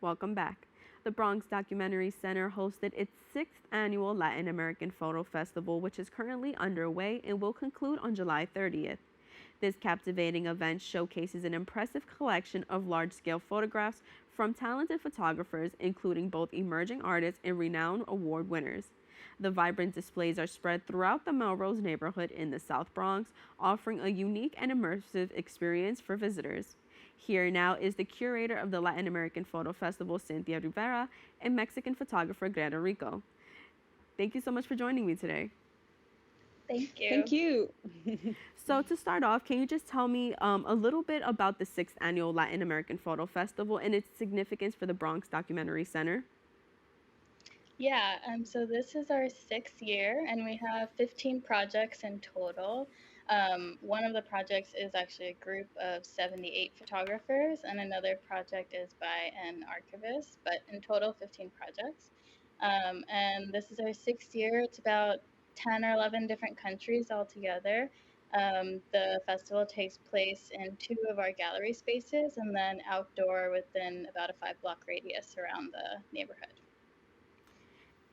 Welcome back. The Bronx Documentary Center hosted its sixth annual Latin American Photo Festival, which is currently underway and will conclude on July 30th. This captivating event showcases an impressive collection of large-scale photographs from talented photographers, including both emerging artists and renowned award winners. The vibrant displays are spread throughout the Melrose neighborhood in the South Bronx, offering a unique and immersive experience for visitors. Here now is the curator of the Latin American Foto Festival, Cynthia Rivera, and Mexican photographer Greta Rico. Thank you so much for joining me today. Thank you. Thank you. So to start off, can you just tell me a little bit about the sixth annual Latin American Photo Festival and its significance for the Bronx Documentary Center? Yeah, so this is our sixth year, and we have 15 projects in total. One of the projects is actually a group of 78 photographers, and another project is by an archivist, but in total, 15 projects. And this is our sixth year. It's about 10 or 11 different countries altogether. The festival takes place in 2 of our gallery spaces and then outdoor within about a 5-block radius around the neighborhood.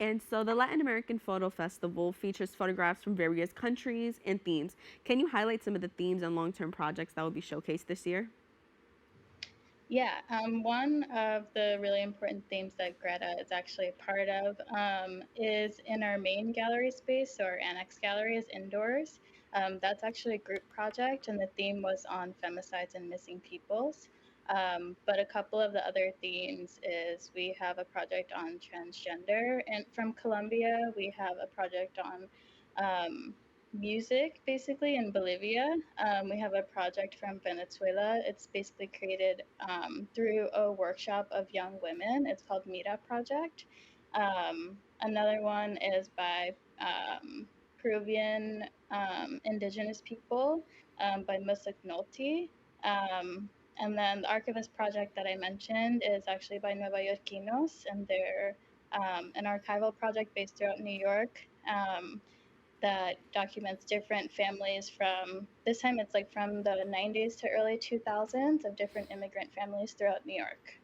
And so the Latin American Photo Festival features photographs from various countries and themes. Can you highlight some of the themes and long-term projects that will be showcased this year? Yeah, one of the really important themes that Greta is actually a part of is in our main gallery space, so our annex gallery is indoors. That's actually a group project, and the theme was on femicides and missing peoples. But a couple of the other themes is we have a project on transgender, and from Colombia, we have a project on music, basically, in Bolivia. We have a project from Venezuela. It's basically created through a workshop of young women. It's called Mira Project. Another one is by Peruvian indigenous people by Musik Nolti. And then the archivist project that I mentioned is actually by Nueva Yorkinos, and they're an archival project based throughout New York that documents different families from, this time it's like from the 90s to early 2000s of different immigrant families throughout New York.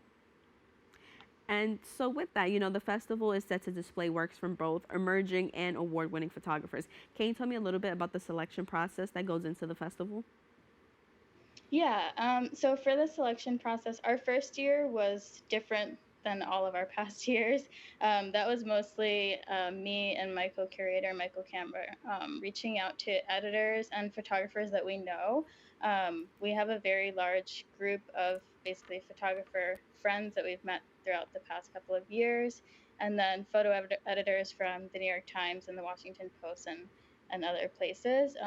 And so with that, the festival is set to display works from both emerging and award-winning photographers. Can you tell me a little bit about the selection process that goes into the festival? Yeah, so for the selection process, our first year was different than all of our past years. That was mostly me and my co-curator, Michael Camber, reaching out to editors and photographers that we know. We have a very large group of basically photographer friends that we've met throughout the past couple of years, and then photo editors from the New York Times and the Washington Post and other places.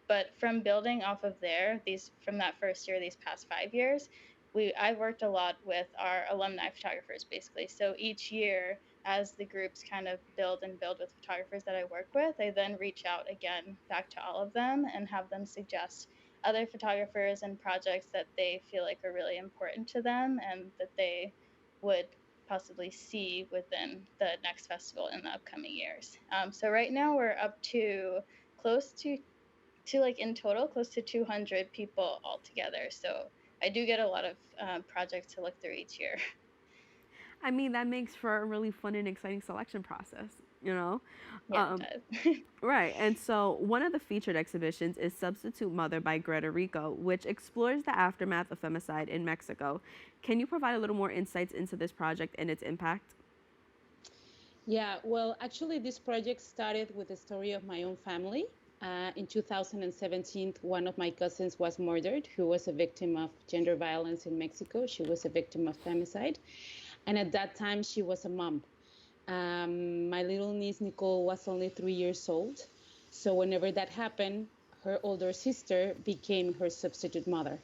But from building off of there, from that first year, these past 5 years, I've worked a lot with our alumni photographers, basically. So each year, as the groups kind of build with photographers that I work with, I then reach out again back to all of them and have them suggest other photographers and projects that they feel like are really important to them and that they would possibly see within the next festival in the upcoming years. So right now we're up to close to like in total close to 200 people altogether. So I do get a lot of projects to look through each year. I mean, that makes for a really fun and exciting selection process, Yeah, it does. Right. And so one of the featured exhibitions is Substitute Mother by Greta Rico, which explores the aftermath of femicide in Mexico. Can you provide a little more insights into this project and its impact? Yeah, well, actually, this project started with the story of my own family. In 2017, one of my cousins was murdered, who was a victim of gender violence in Mexico. She was a victim of femicide. And at that time, she was a mom. My little niece, Nicole, was only 3 years old. So whenever that happened, her older sister became her substitute mother.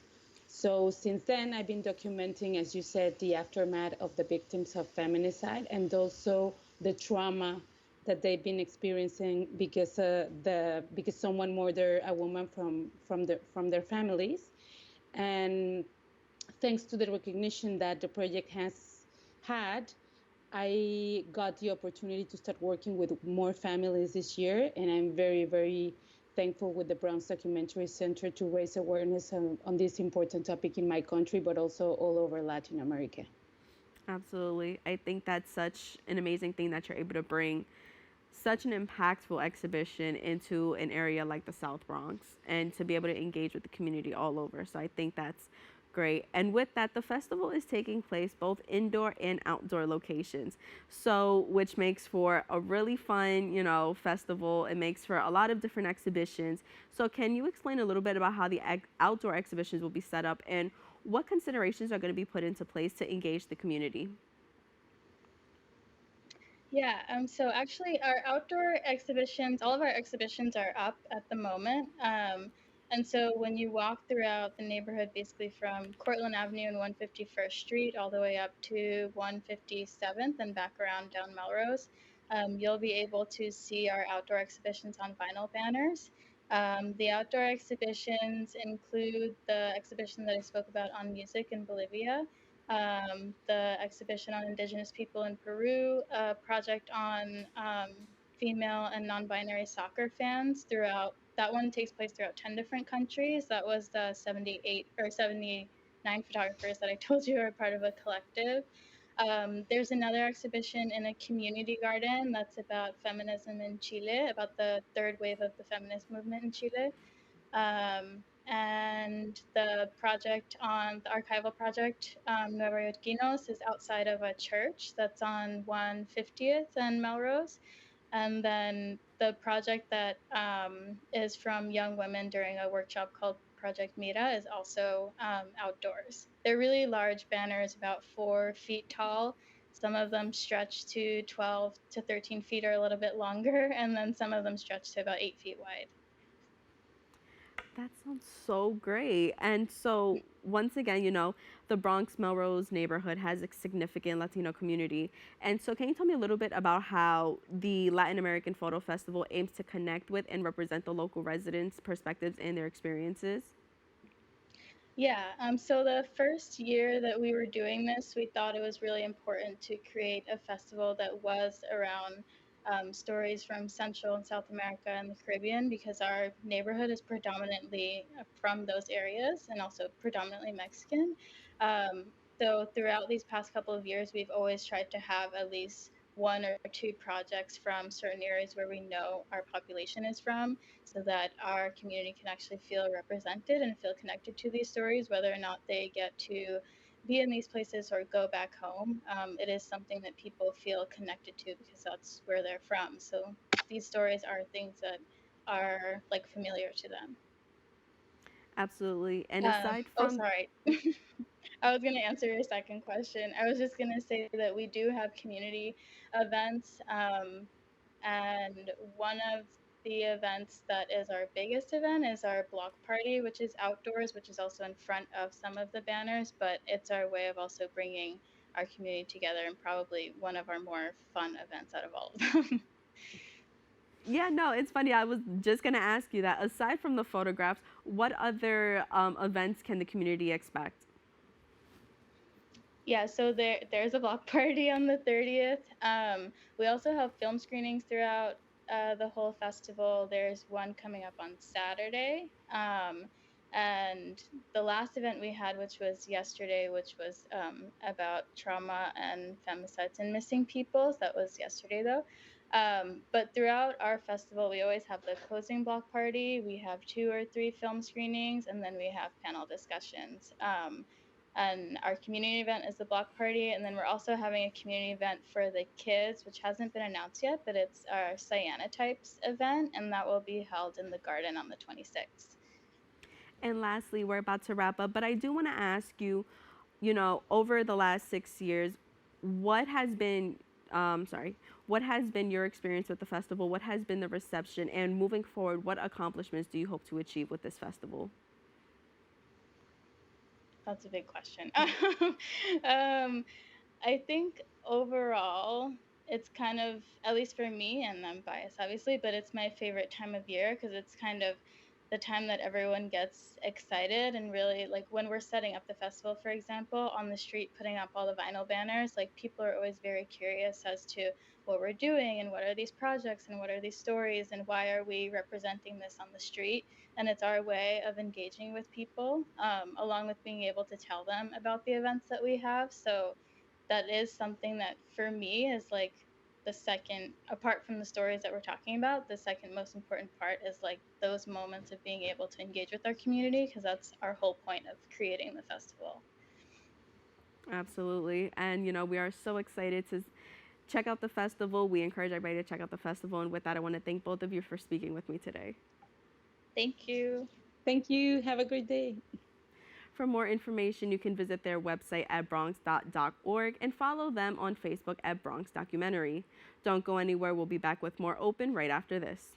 So since then, I've been documenting, as you said, the aftermath of the victims of feminicide and also the trauma that they've been experiencing because someone murdered a woman from their families. And thanks to the recognition that the project has had, I got the opportunity to start working with more families this year, and I'm very, very thankful with the Bronx Documentary Center to raise awareness on this important topic in my country, but also all over Latin America. Absolutely. I think that's such an amazing thing that you're able to bring such an impactful exhibition into an area like the South Bronx and to be able to engage with the community all over. So I think that's great. And with that, the festival is taking place both indoor and outdoor locations. So, which makes for a really fun, festival. It makes for a lot of different exhibitions. So, can you explain a little bit about how the outdoor exhibitions will be set up and what considerations are going to be put into place to engage the community? Yeah, so actually, our outdoor exhibitions, all of our exhibitions are up at the moment. And so when you walk throughout the neighborhood, basically from Cortlandt Avenue and 151st Street all the way up to 157th and back around down Melrose, you'll be able to see our outdoor exhibitions on vinyl banners. The outdoor exhibitions include the exhibition that I spoke about on music in Bolivia, the exhibition on Indigenous people in Peru, a project on female and non-binary soccer fans throughout. That one takes place throughout 10 different countries. That was the 78 or 79 photographers that I told you are part of a collective. There's another exhibition in a community garden that's about feminism in Chile, about the third wave of the feminist movement in Chile. And the project on the archival project, Nueva Yorkinos, is outside of a church that's on 150th and Melrose. And then the project that is from young women during a workshop called Project Mira is also outdoors. They're really large banners, about 4 feet tall. Some of them stretch to 12 to 13 feet or a little bit longer, and then some of them stretch to about 8 feet wide. That sounds so great. And so, once again, the Bronx Melrose neighborhood has a significant Latino community. And so, can you tell me a little bit about how the Latin American Photo Festival aims to connect with and represent the local residents' perspectives and their experiences? Yeah, so the first year that we were doing this, we thought it was really important to create a festival that was around stories from Central and South America and the Caribbean because our neighborhood is predominantly from those areas and also predominantly Mexican. Um, so throughout these past couple of years, we've always tried to have at least one or two projects from certain areas where we know our population is from so that our community can actually feel represented and feel connected to these stories, whether or not they get to be in these places or go back home. It is something that people feel connected to because that's where they're from. So these stories are things that are like familiar to them. Absolutely. And aside Oh, from, sorry. I was going to answer your second question. I was just going to say that we do have community events. And one of the events that is our biggest event is our block party, which is outdoors, which is also in front of some of the banners, but it's our way of also bringing our community together and probably one of our more fun events out of all of them. yeah, no, it's funny. I was just going to ask you that. Aside from the photographs, what other events can the community expect? Yeah, so there's a block party on the 30th. We also have film screenings throughout the whole festival. There's one coming up on Saturday. And the last event we had, which was yesterday, which was about trauma and femicides and missing people. So that was yesterday, though. But throughout our festival, we always have the closing block party. We have 2 or 3 film screenings, and then we have panel discussions. And our community event is the block party, and then we're also having a community event for the kids, which hasn't been announced yet, but it's our cyanotypes event, and that will be held in the garden on the 26th. And lastly, we're about to wrap up, but I do want to ask you, over the last 6 years, what has been, what has been your experience with the festival? What has been the reception? And moving forward, what accomplishments do you hope to achieve with this festival? That's a big question. I think overall, it's kind of, at least for me, and I'm biased obviously, but it's my favorite time of year because it's kind of the time that everyone gets excited and really like when we're setting up the festival, for example, on the street, putting up all the vinyl banners, like people are always very curious as to what we're doing and what are these projects and what are these stories and why are we representing this on the street. And it's our way of engaging with people along with being able to tell them about the events that we have. So that is something that for me is like the second, apart from the stories that we're talking about, the second most important part is like those moments of being able to engage with our community, because that's our whole point of creating the festival. Absolutely. And, we are so excited to check out the festival. We encourage everybody to check out the festival. And with that, I want to thank both of you for speaking with me today. Thank you. Thank you. Have a great day. For more information, you can visit their website at bronx.doc.org and follow them on Facebook at Bronx Documentary. Don't go anywhere. We'll be back with more Open right after this.